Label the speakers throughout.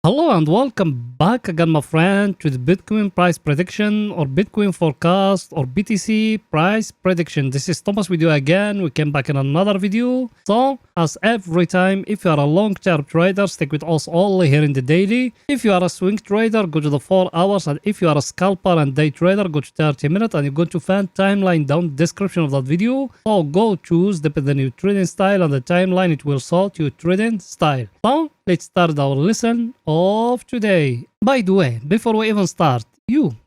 Speaker 1: Hello and welcome back again, my friend, to the Bitcoin price prediction or Bitcoin forecast or BTC price prediction. This is Thomas with you again. We came back in another video. So, as every time, if you are a long-term trader, stick with us only here in the daily. If you are a swing trader, go to the 4 hours. And if you are a scalper and day trader, go to 30 minutes. And you're going to find timeline down the description of that video. So, go choose the new trading style and the timeline. It will sort your trading style. So, let's start our lesson of today. By the way, before we even start,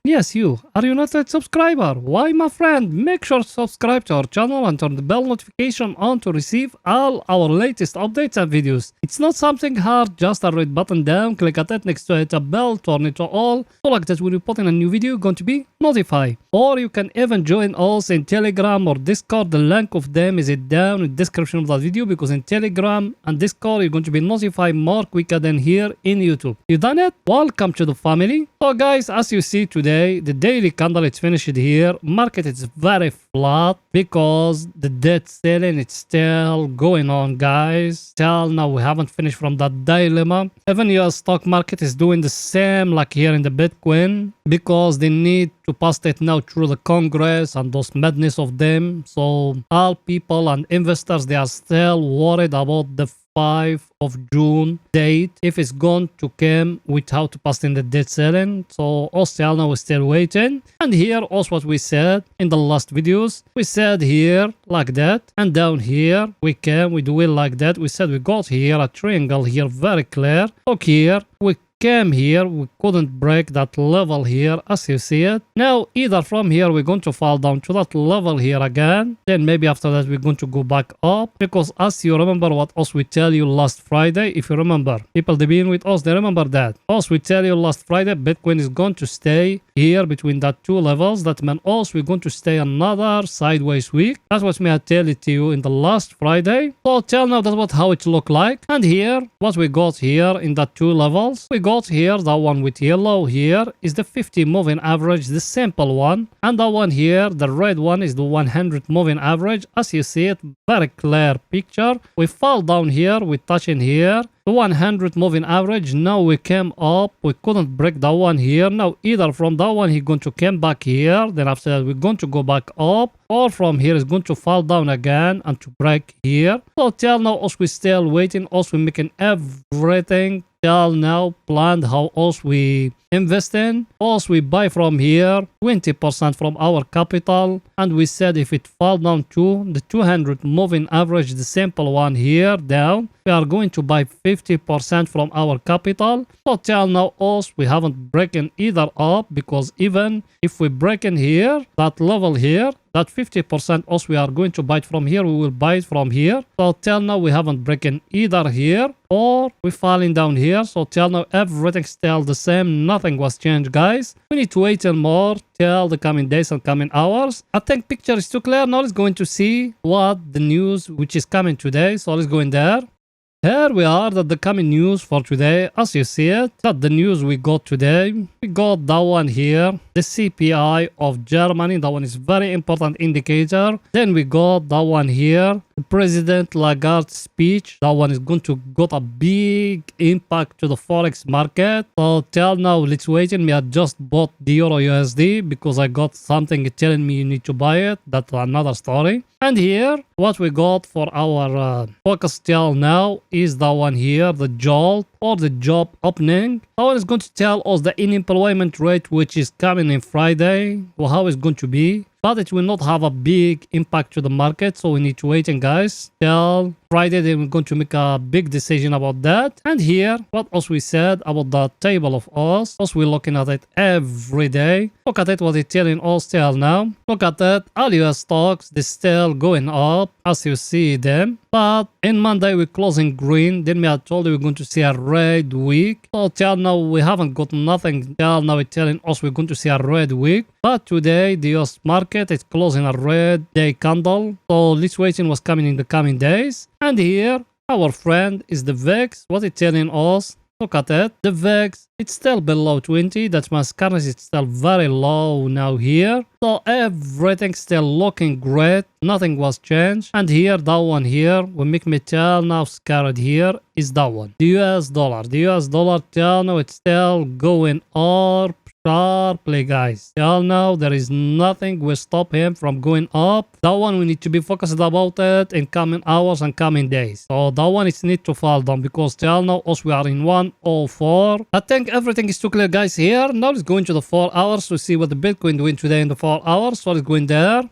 Speaker 1: yes you, are you not a subscriber? Why, my friend? Make sure to subscribe to our channel and turn the bell notification on to receive all our latest updates and videos. It's not something hard, just a red button down, click at it, next to it a bell, turn it to all, so like that when we put in a new video, you're going to be notified. Or you can even join us in Telegram or Discord. The link of them is down in the description of that video, because in Telegram and Discord you're going to be notified more quicker than here in YouTube. You done it? Welcome to the family. So guys, as you see today, the daily candle is finished here. Market is very flat because the debt selling it's still going on, guys. Still now we haven't finished from that dilemma. Even US stock market is doing the same like here in the Bitcoin, because they need to pass it now through the Congress and those madness of them. So all people and investors, they are still worried about the 5 of June date, if it's going to come without passing the debt selling. So still now we're still waiting. And here also what we said in the last videos, we said here like that, and down here we do it like that. We said we got here a triangle here, very clear. Look here, we came here, we couldn't break that level here as you see it. Now either from here we're going to fall down to that level here again, then maybe after that we're going to go back up, because as you remember what else we tell you last Friday, if you remember, people they been with us, they remember that also we tell you last Friday Bitcoin is going to stay here between that two levels. That means also we're going to stay another sideways week. That's what me I tell it to you in the last Friday. So tell now that's what how it look like. And here what we got here in that two levels, we got here the one with yellow here is the 50 moving average, the simple one, and the one here, the red one, is the 100 moving average. As you see it, very clear picture. We fall down here, we touch in here the 100 moving average. Now we came up, we couldn't break that one here. Now either from that one he's going to come back here, then after that we're going to go back up, or from here is going to fall down again and to break here. So till now also we still waiting, also making everything till now planned how else we invest in. Also we buy from here 20% from our capital, and we said if it fall down to the 200 moving average, the simple one here down, we are going to buy 50% from our capital. So till now also we haven't broken either up, because even if we break in here that level here, that 50% also we are going to buy it from here, we will buy it from here. So till now we haven't broken either here or we falling down here. So till now everything's still the same, nothing was changed, guys. We need to wait and more till the coming days and coming hours. I think picture is too clear. Now let's go into see what the news which is coming today. So let's go in there. Here we are, that the coming news for today. As you see it, that the news we got today, we got that one here, the CPI of Germany. That one is very important indicator. Then we got that one here, the President Lagarde speech. That one is going to got a big impact to the forex market. So till now let's wait. Me I just bought the Euro USD because I got something telling me you need to buy it. That's another story. And here what we got for our focus till now is that one here, the jolt or the job opening. That one is going to tell us the unemployment rate which is coming in Friday, or how it's going to be. But it will not have a big impact to the market, so we need to wait, and guys, till Friday then we're going to make a big decision about that. And here what else we said about the table of us, also we're looking at it every day. Look at it, what it's telling us till now. Look at that, all US stocks, they're still going up as you see them, but in Monday we're closing green. Then me I told you we're going to see a red week. So till now we haven't got nothing. Till now it's telling us we're going to see a red week, but today the US market is closing a red day candle. So this waiting was coming in the coming days. And here our friend is the VIX. What it's telling us, Look at it. The VIX, it's still below 20. That means currency is still very low now here. So everything still looking great. Nothing was changed. And here, that one here, we make me tell now scared here is that one. The US dollar. The US dollar tell now it's still going up sharply, guys. Till now, there is nothing will stop him from going up. That one we need to be focused about it in coming hours and coming days. So that one is need to fall down because till now us we are in 104. I think everything is too clear, guys. Here now let's go into the 4 hours to see what the Bitcoin doing today in the 4 hours. So let's go in there.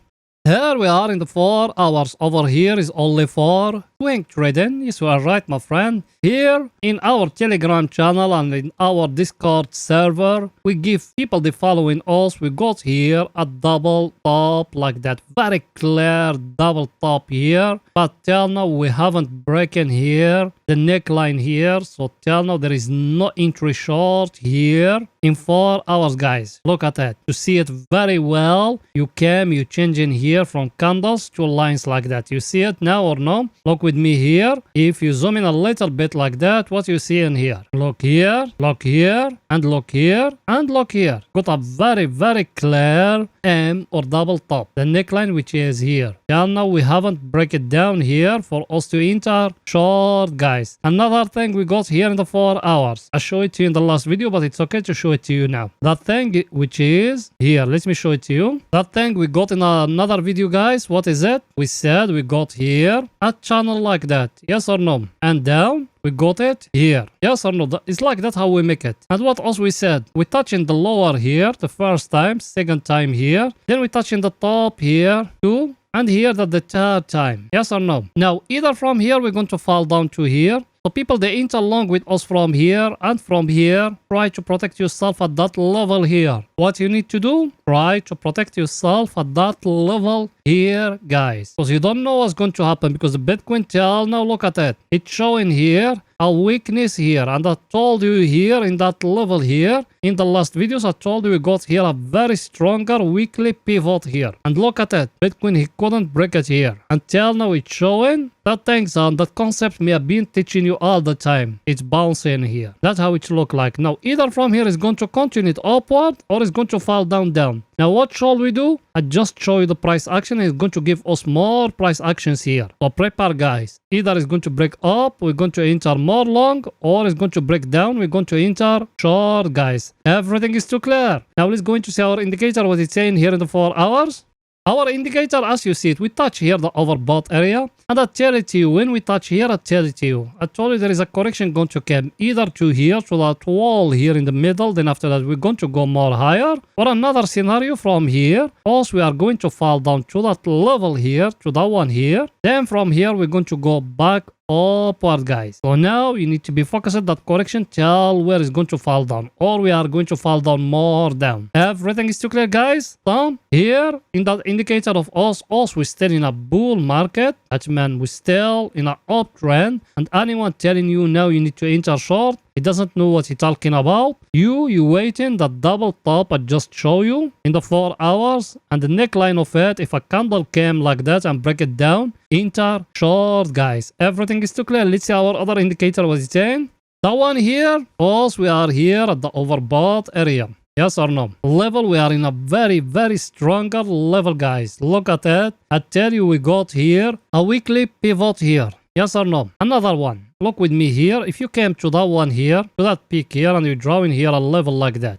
Speaker 1: Here we are in the 4 hours. Over here is only for swing trading. Yes, you are right, my friend. Here in our Telegram channel and in our Discord server, we give people the following us. We got here a double top like that. Very clear double top here. But till now we haven't broken here the neckline here. So till now there is no entry short here in 4 hours, guys. Look at that. To see it very well, you change in here from candles to lines like that. You see it now or no? Look with me here. If you zoom in a little bit like that, what you see in here? Look here, look here, and look here, and look here. Got a very, very clear M or double top. The neckline which is here. Till now we haven't break it down here for us to enter short, guys. Another thing we got here in the 4 hours. I showed it to you in the last video, but it's okay to show it to you now. That thing which is here, let me show it to you. That thing we got in another video, guys. What is it? We said we got here a channel like that. Yes or no? And down we got it here. Yes or no? It's like that how we make it. And what else we said? We touch in the lower here the first time, second time here. Then we touch in the top here too. And here the third time. Yes or no? Now either from here we're going to fall down to here. So people, they enter along with us from here and from here. Try to protect yourself at that level here. What you need to do? Try to protect yourself at that level here, guys. Because you don't know what's going to happen because the Bitcoin tell now, look at it. It's showing here a weakness here. And I told you here in that level here, in the last videos, I told you we got here a very stronger weekly pivot here. And look at it. Bitcoin, he couldn't break it here. Until now it's showing that things on that concept me have been teaching you all the time. It's bouncing here. That's how it look like. Now either from here is going to continue it upward or it's going to fall down. Now what shall we do? I just show you the price action and it's going to give us more price actions here. So prepare, guys. Either it's going to break up, we're going to enter more long, or it's going to break down, we're going to enter short, guys. Everything is too clear. Now let's go into see our indicator, what it's saying here in the 4 hours. Our indicator, as you see it, we touch here the overbought area. And I tell it to you, when we touch here, I tell it to you. I told you there is a correction going to come either to here, to that wall here in the middle. Then after that, we're going to go more higher. Or another scenario from here. Also, we are going to fall down to that level here, to that one here. Then from here, we're going to go back upward, guys. So now you need to be focused at that correction till where it's going to fall down, or we are going to fall down more down. Everything is too clear, guys. So here in that indicator of us we're still in a bull market. That means we're still in an uptrend, and anyone telling you now you need to enter short, he doesn't know what he's talking about. You waiting that double top I just show you in the 4 hours, and the neckline of it, if a candle came like that and break it down, enter short, guys. Everything is too clear. Let's see our other indicator was saying. That one here, also we are here at the overbought area. Yes or no? Level, we are in a very, very stronger level, guys. Look at it. I tell you, we got here a weekly pivot here. Yes or no? Another one. Look with me here. If you came to that one here, to that peak here, and you draw in here a level like that.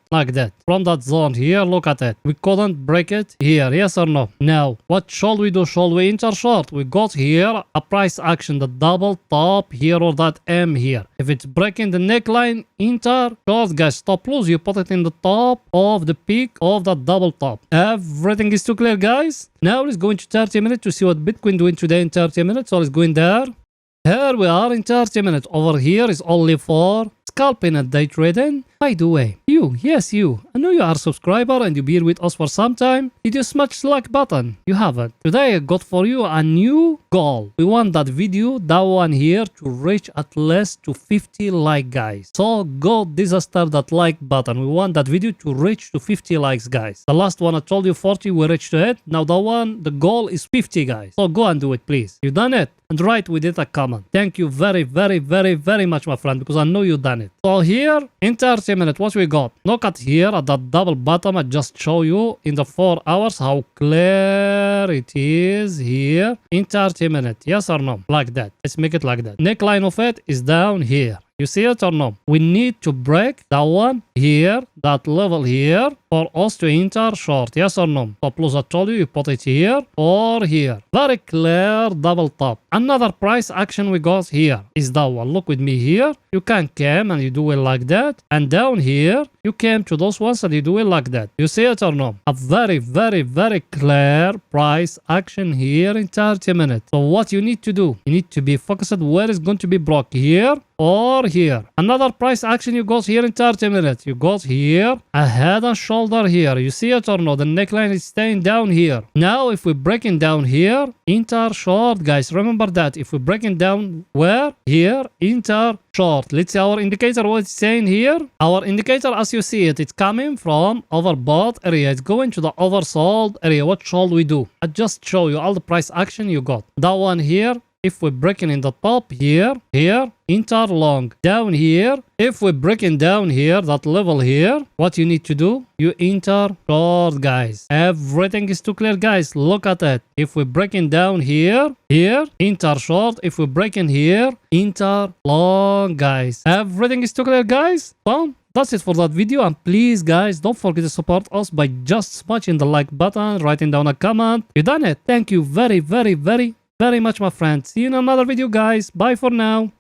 Speaker 1: From that zone here, look at it. We couldn't break it here. Yes or no? Now, what shall we do? Shall we enter short? We got here a price action, the double top here or that M here. If it's breaking the neckline, enter short, guys. Stop loss, you put it in the top of the peak of that double top. Everything is too clear, guys. Now let's go into 30 minutes to see what Bitcoin doing today in 30 minutes. So let's go in there. Here we are in 30 minutes. Over here is only for scalping and day trading. By the way, you, yes you, I know you are a subscriber and you've been with us for some time. Did you smash the like button? You haven't. Today I got for you a new goal. We want that video, that one here, to reach at least to 50 like, guys. So go disaster that like button. We want that video to reach to 50 likes, guys. The last one I told you 40, we reached to it. Now the one, the goal is 50, guys. So go and do it, please. You done it? And write with it a comment. Thank you very, very, very, very much, my friend, because I know you done it. So here, in 30 minutes, what we got? Look at here at that double bottom. I just show you in the 4 hours how clear it is here in 30 minutes. Yes or no? Like that. Let's make it like that. Neckline of it is down here. You see it or no? We need to break that one here, that level here, for us to enter short. Yes or no? So plus I told you put it here or here. Very clear double top. Another price action we got here is that one. Look with me here. You can come and you do it like that. And down here, you came to those ones and you do it like that. You see it or no? A very, very, very clear price action here in 30 minutes. So what you need to do, you need to be focused where it's going to be broke, here or here. Another price action you got here in 30 minutes. You got here a head and shoulder here. You see it or no? The neckline is staying down here. Now if we breaking down here, enter short, guys. Remember that. If we breaking down where? Here, enter short. Let's see our indicator, what it's saying here. Our indicator, as you see it, it's coming from overbought area. It's going to the oversold area. What shall we do? I just show you all the price action you got. That one here, if we're breaking in the top here, enter long. Down here, if we're breaking down here, that level here, what you need to do, you enter short, guys. Everything is too clear, guys. Look at it. If we're breaking down here, enter short. If we're breaking here, enter long, guys. Everything is too clear, guys. So that's it for that video, and please guys don't forget to support us by just smashing the like button, writing down a comment. You done it. Thank you very, very, very, very much, my friends. See you in another video, guys. Bye for now.